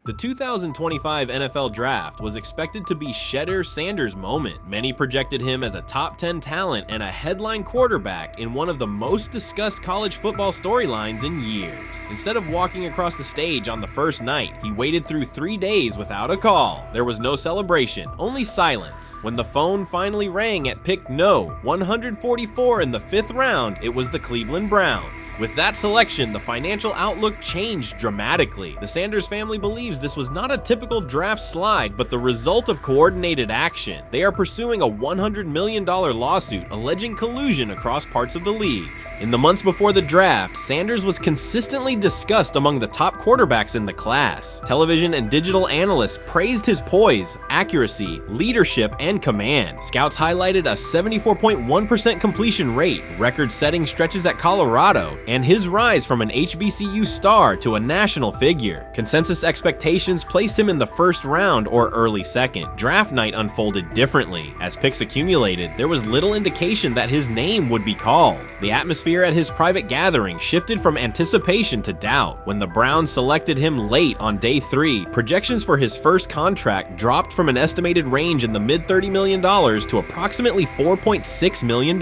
The 2025 NFL Draft was expected to be Shedeur Sanders' moment. Many projected him as a top 10 talent and a headline quarterback in one of the most discussed college football storylines in years. Instead of walking across the stage on the first night, he waited through 3 days without a call. There was no celebration, only silence. When the phone finally rang at pick no. 144 in the 5th round, it was the Cleveland Browns. With that selection, the financial outlook changed dramatically. The Sanders family believes this was not a typical draft slide, but the result of coordinated action. They are pursuing a $100 million lawsuit alleging collusion across parts of the league. In the months before the draft, Sanders was consistently discussed among the top quarterbacks in the class. Television and digital analysts praised his poise, accuracy, leadership, and command. Scouts highlighted a 74.1% completion rate, record-setting stretches at Colorado, and his rise from an HBCU star to a national figure. Consensus expectations placed him in the first round or early second. Draft night unfolded differently. As picks accumulated, there was little indication that his name would be called. The atmosphere at his private gathering shifted from anticipation to doubt. When the Browns selected him late on day 3, projections for his first contract dropped from an estimated range in the mid-$30 million to approximately $4.6 million,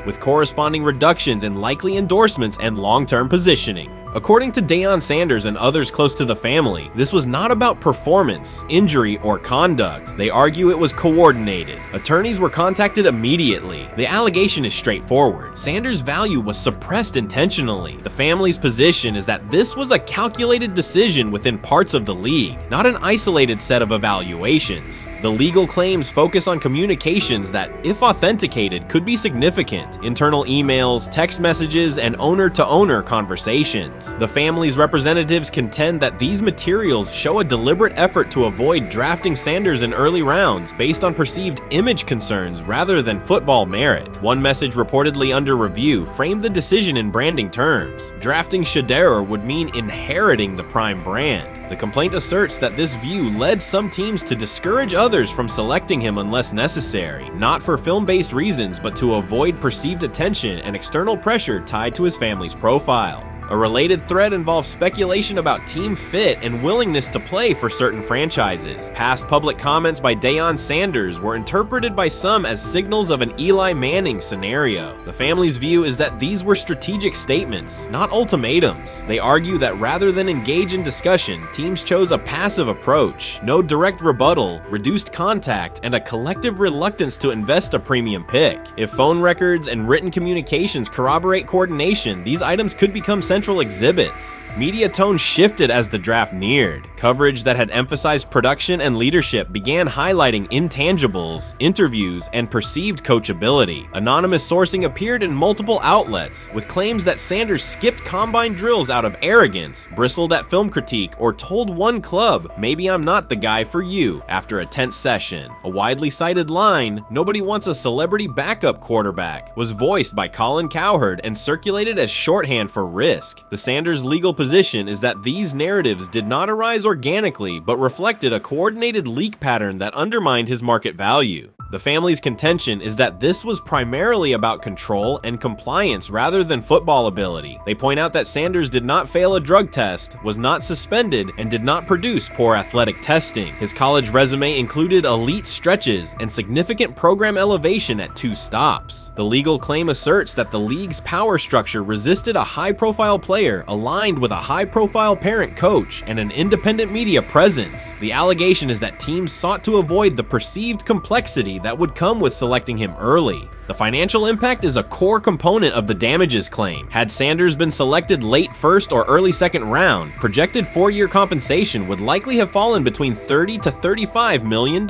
with corresponding reductions in likely endorsements and long-term positioning. According to Deion Sanders and others close to the family, this was not about performance, injury, or conduct. They argue it was coordinated. Attorneys were contacted immediately. The allegation is straightforward. Sanders' value was suppressed intentionally. The family's position is that this was a calculated decision within parts of the league, not an isolated set of evaluations. The legal claims focus on communications that, if authenticated, could be significant. Internal emails, text messages, and owner-to-owner conversations. The family's representatives contend that these materials show a deliberate effort to avoid drafting Sanders in early rounds based on perceived image concerns rather than football merit. One message reportedly under review framed the decision in branding terms. Drafting Shedeur would mean inheriting the Prime brand. The complaint asserts that this view led some teams to discourage others from selecting him unless necessary, not for film-based reasons, but to avoid perceived attention and external pressure tied to his family's profile. A related thread involves speculation about team fit and willingness to play for certain franchises. Past public comments by Deion Sanders were interpreted by some as signals of an Eli Manning scenario. The family's view is that these were strategic statements, not ultimatums. They argue that rather than engage in discussion, teams chose a passive approach, no direct rebuttal, reduced contact, and a collective reluctance to invest a premium pick. If phone records and written communications corroborate coordination, these items could become central exhibits. Media tone shifted as the draft neared. Coverage that had emphasized production and leadership began highlighting intangibles, interviews, and perceived coachability. Anonymous sourcing appeared in multiple outlets, with claims that Sanders skipped combine drills out of arrogance, bristled at film critique, or told one club, "Maybe I'm not the guy for you," after a tense session. A widely cited line, "Nobody wants a celebrity backup quarterback," was voiced by Colin Cowherd and circulated as shorthand for risk. The Sanders legal position is that these narratives did not arise organically, but reflected a coordinated leak pattern that undermined his market value. The family's contention is that this was primarily about control and compliance rather than football ability. They point out that Sanders did not fail a drug test, was not suspended, and did not produce poor athletic testing. His college resume included elite stretches and significant program elevation at 2 stops. The legal claim asserts that the league's power structure resisted a high-profile player aligned with a high-profile parent coach and an independent media presence. The allegation is that teams sought to avoid the perceived complexity that would come with selecting him early. The financial impact is a core component of the damages claim. Had Sanders been selected late first or early second round, projected 4-year compensation would likely have fallen between $30 to $35 million,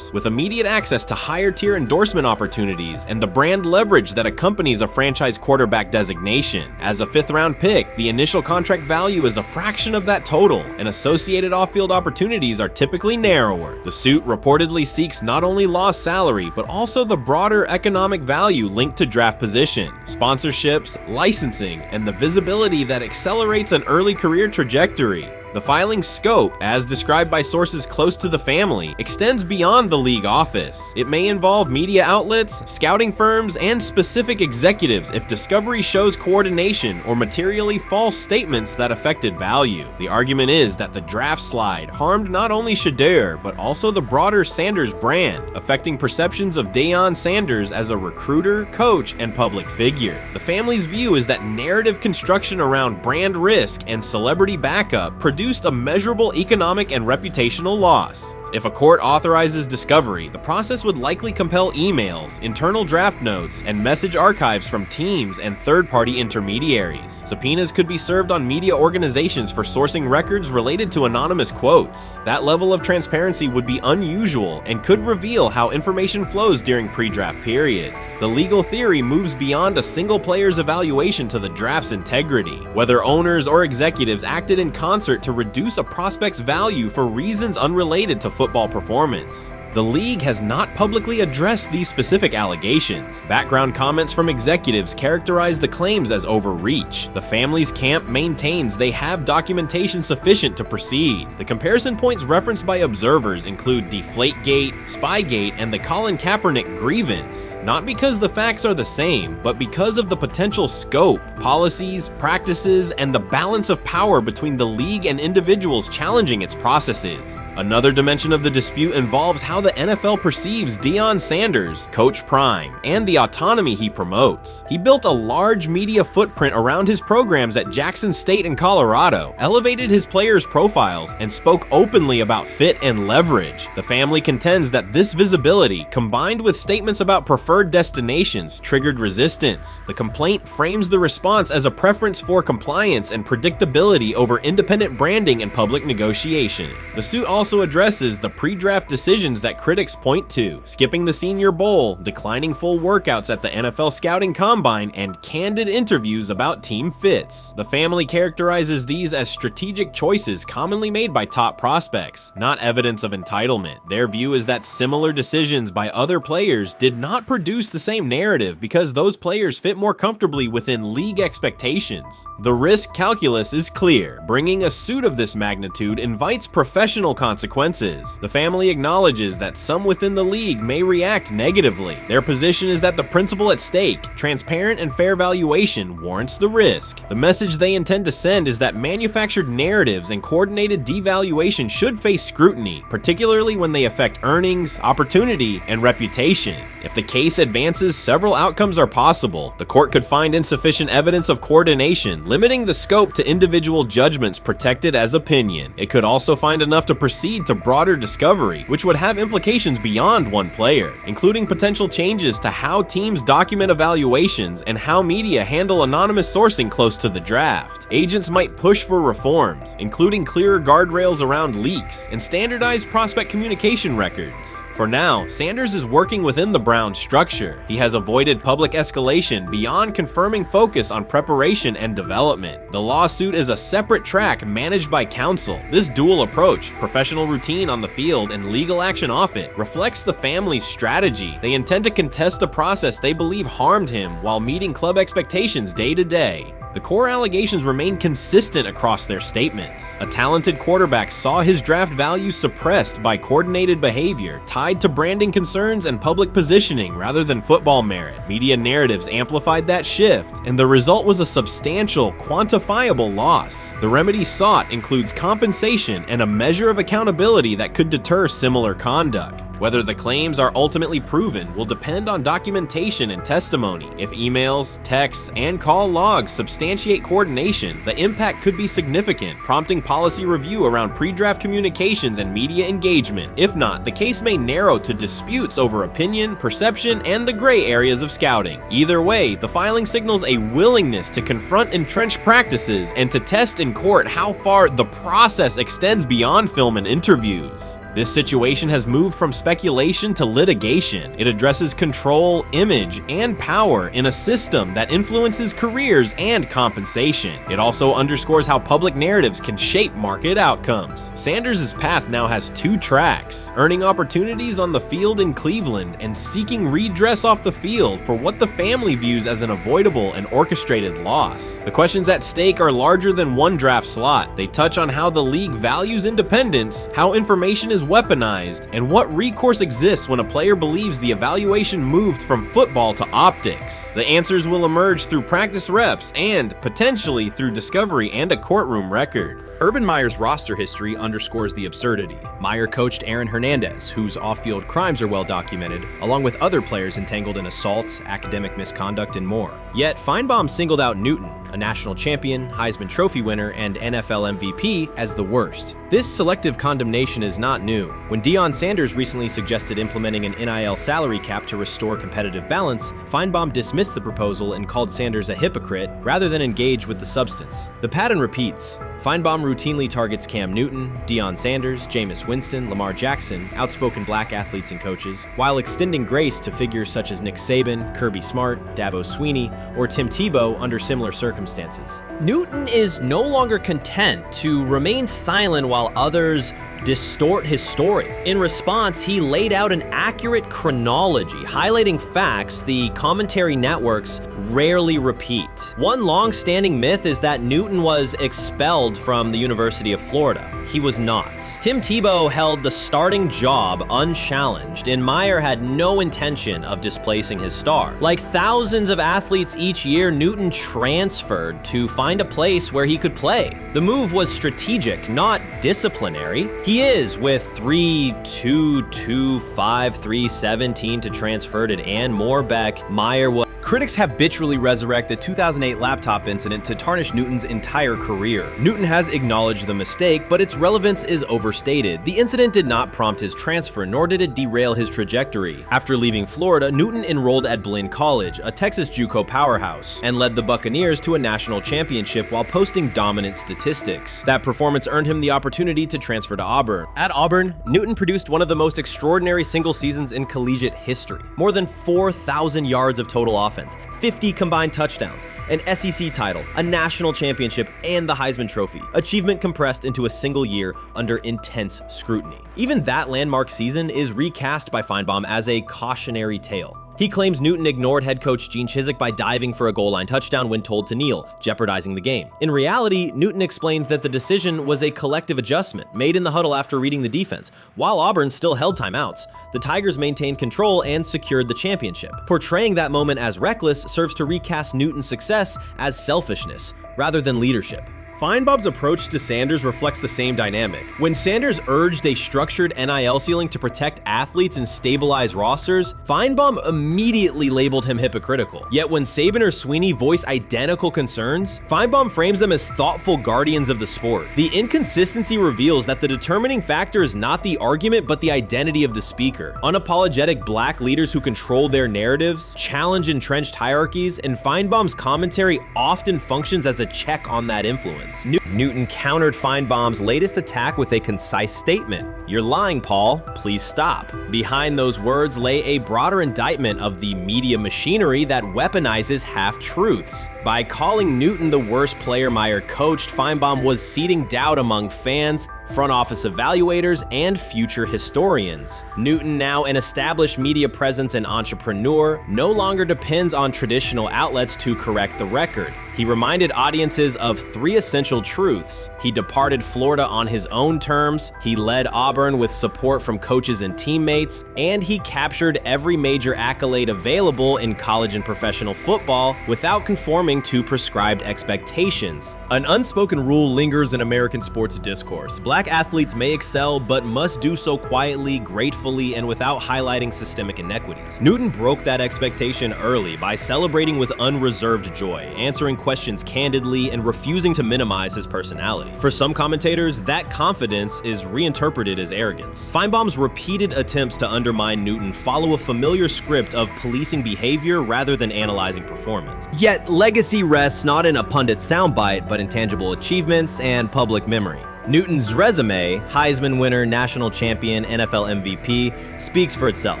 with immediate access to higher tier endorsement opportunities and the brand leverage that accompanies a franchise quarterback designation. As a 5th round pick, the initial contract value is a fraction of that total, and associated off-field opportunities are typically narrower. The suit reportedly seeks not only lost salary, but also the broader economic value linked to draft position, sponsorships, licensing, and the visibility that accelerates an early career trajectory. The filing's scope, as described by sources close to the family, extends beyond the league office. It may involve media outlets, scouting firms, and specific executives if discovery shows coordination or materially false statements that affected value. The argument is that the draft slide harmed not only Shedeur, but also the broader Sanders brand, affecting perceptions of Deion Sanders as a recruiter, coach, and public figure. The family's view is that narrative construction around brand risk and celebrity backup produced a measurable economic and reputational loss. If a court authorizes discovery, the process would likely compel emails, internal draft notes, and message archives from teams and third-party intermediaries. Subpoenas could be served on media organizations for sourcing records related to anonymous quotes. That level of transparency would be unusual and could reveal how information flows during pre-draft periods. The legal theory moves beyond a single player's evaluation to the draft's integrity, whether owners or executives acted in concert to reduce a prospect's value for reasons unrelated to football performance. The league has not publicly addressed these specific allegations. Background comments from executives characterize the claims as overreach. The family's camp maintains they have documentation sufficient to proceed. The comparison points referenced by observers include Deflategate, Spygate, and the Colin Kaepernick grievance, not because the facts are the same, but because of the potential scope, policies, practices, and the balance of power between the league and individuals challenging its processes. Another dimension of the dispute involves how the NFL perceives Deion Sanders, Coach Prime, and the autonomy he promotes. He built a large media footprint around his programs at Jackson State and Colorado, elevated his players' profiles, and spoke openly about fit and leverage. The family contends that this visibility, combined with statements about preferred destinations, triggered resistance. The complaint frames the response as a preference for compliance and predictability over independent branding and public negotiation. The suit also addresses the pre-draft decisions that critics point to: skipping the Senior Bowl, declining full workouts at the NFL Scouting Combine, and candid interviews about team fits. The family characterizes these as strategic choices commonly made by top prospects, not evidence of entitlement. Their view is that similar decisions by other players did not produce the same narrative because those players fit more comfortably within league expectations. The risk calculus is clear. Bringing a suit of this magnitude invites professional consequences. The family acknowledges that some within the league may react negatively. Their position is that the principle at stake, transparent and fair valuation, warrants the risk. The message they intend to send is that manufactured narratives and coordinated devaluation should face scrutiny, particularly when they affect earnings, opportunity, and reputation. If the case advances, several outcomes are possible. The court could find insufficient evidence of coordination, limiting the scope to individual judgments protected as opinion. It could also find enough to proceed to broader discovery, which would have implications beyond one player, including potential changes to how teams document evaluations and how media handle anonymous sourcing close to the draft. Agents might push for reforms, including clearer guardrails around leaks and standardized prospect communication records. For now, Sanders is working within the Browns structure. He has avoided public escalation beyond confirming focus on preparation and development. The lawsuit is a separate track managed by counsel. This dual approach, professional routine on the field and legal action off it, reflects the family's strategy. They intend to contest the process they believe harmed him while meeting club expectations day to day. The core allegations remain consistent across their statements. A talented quarterback saw his draft value suppressed by coordinated behavior tied to branding concerns and public positioning rather than football merit. Media narratives amplified that shift, and the result was a substantial, quantifiable loss. The remedy sought includes compensation and a measure of accountability that could deter similar conduct. Whether the claims are ultimately proven will depend on documentation and testimony. If emails, texts, and call logs substantiate coordination, the impact could be significant, prompting policy review around pre-draft communications and media engagement. If not, the case may narrow to disputes over opinion, perception, and the gray areas of scouting. Either way, the filing signals a willingness to confront entrenched practices and to test in court how far the process extends beyond film and interviews. This situation has moved from speculation to litigation. It addresses control, image, and power in a system that influences careers and compensation. It also underscores how public narratives can shape market outcomes. Sanders' path now has two tracks: earning opportunities on the field in Cleveland and seeking redress off the field for what the family views as an avoidable and orchestrated loss. The questions at stake are larger than one draft slot. They touch on how the league values independence, how information is weaponized, and what recourse exists when a player believes the evaluation moved from football to optics. The answers will emerge through practice reps and, potentially, through discovery and a courtroom record. Urban Meyer's roster history underscores the absurdity. Meyer coached Aaron Hernandez, whose off-field crimes are well documented, along with other players entangled in assaults, academic misconduct, and more. Yet Feinbaum singled out Newton, a national champion, Heisman Trophy winner, and NFL MVP, as the worst. This selective condemnation is not new. When Deion Sanders recently suggested implementing an NIL salary cap to restore competitive balance, Feinbaum dismissed the proposal and called Sanders a hypocrite rather than engage with the substance. The pattern repeats. Feinbaum routinely targets Cam Newton, Deion Sanders, Jameis Winston, Lamar Jackson, outspoken black athletes and coaches, while extending grace to figures such as Nick Saban, Kirby Smart, Dabo Swinney, or Tim Tebow under similar circumstances. Newton is no longer content to remain silent while others distort his story. In response, he laid out an accurate chronology, highlighting facts the commentary networks rarely repeat. One long-standing myth is that Newton was expelled from the University of Florida. He was not. Tim Tebow held the starting job unchallenged, and Meyer had no intention of displacing his star. Like thousands of athletes each year, Newton transferred to find a place where he could play. The move was strategic, not disciplinary. He is, with 3-2-2-5-3-17 to transfer to and Moorbeck, Meyer was. Critics habitually resurrect the 2008 laptop incident to tarnish Newton's entire career. Newton has acknowledged the mistake, but its relevance is overstated. The incident did not prompt his transfer, nor did it derail his trajectory. After leaving Florida, Newton enrolled at Blinn College, a Texas JUCO powerhouse, and led the Buccaneers to a national championship while posting dominant statistics. That performance earned him the opportunity to transfer to Auburn. At Auburn, Newton produced one of the most extraordinary single seasons in collegiate history. More than 4,000 yards of total offense, 50 combined touchdowns, an SEC title, a national championship, and the Heisman Trophy. Achievement compressed into a single year under intense scrutiny. Even that landmark season is recast by Feinbaum as a cautionary tale. He claims Newton ignored head coach Gene Chizik by diving for a goal line touchdown when told to kneel, jeopardizing the game. In reality, Newton explained that the decision was a collective adjustment made in the huddle after reading the defense. While Auburn still held timeouts, the Tigers maintained control and secured the championship. Portraying that moment as reckless serves to recast Newton's success as selfishness rather than leadership. Feinbaum's approach to Sanders reflects the same dynamic. When Sanders urged a structured NIL ceiling to protect athletes and stabilize rosters, Feinbaum immediately labeled him hypocritical. Yet when Saban or Swinney voice identical concerns, Feinbaum frames them as thoughtful guardians of the sport. The inconsistency reveals that the determining factor is not the argument but the identity of the speaker. Unapologetic black leaders who control their narratives, challenge entrenched hierarchies, and Feinbaum's commentary often functions as a check on that influence. Newton countered Feinbaum's latest attack with a concise statement. "You're lying, Paul. Please stop." Behind those words lay a broader indictment of the media machinery that weaponizes half-truths. By calling Newton the worst player Meyer coached, Feinbaum was seeding doubt among fans, front office evaluators, and future historians. Newton, now an established media presence and entrepreneur, no longer depends on traditional outlets to correct the record. He reminded audiences of three essential truths. He departed Florida on his own terms, he led Auburn with support from coaches and teammates, and he captured every major accolade available in college and professional football without conforming to prescribed expectations. An unspoken rule lingers in American sports discourse. Black athletes may excel, but must do so quietly, gratefully, and without highlighting systemic inequities. Newton broke that expectation early by celebrating with unreserved joy, answering questions candidly, and refusing to minimize his personality. For some commentators, that confidence is reinterpreted as arrogance. Feinbaum's repeated attempts to undermine Newton follow a familiar script of policing behavior rather than analyzing performance. Yet legacy rests not in a pundit soundbite, but in tangible achievements and public memory. Newton's resume, Heisman winner, national champion, NFL MVP, speaks for itself.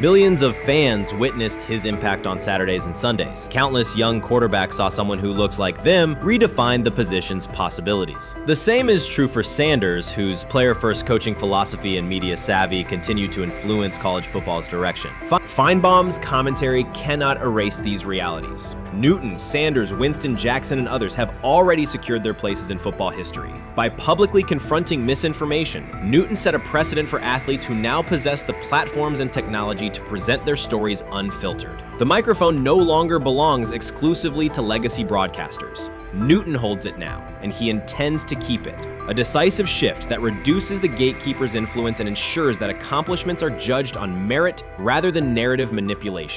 Millions of fans witnessed his impact on Saturdays and Sundays. Countless young quarterbacks saw someone who looked like them redefine the position's possibilities. The same is true for Sanders, whose player-first coaching philosophy and media savvy continue to influence college football's direction. Feinbaum's commentary cannot erase these realities. Newton, Sanders, Winston, Jackson, and others have already secured their places in football history. By publicly confronting misinformation, Newton set a precedent for athletes who now possess the platforms and technology to present their stories unfiltered. The microphone no longer belongs exclusively to legacy broadcasters. Newton holds it now, and he intends to keep it. A decisive shift that reduces the gatekeeper's influence and ensures that accomplishments are judged on merit rather than narrative manipulation.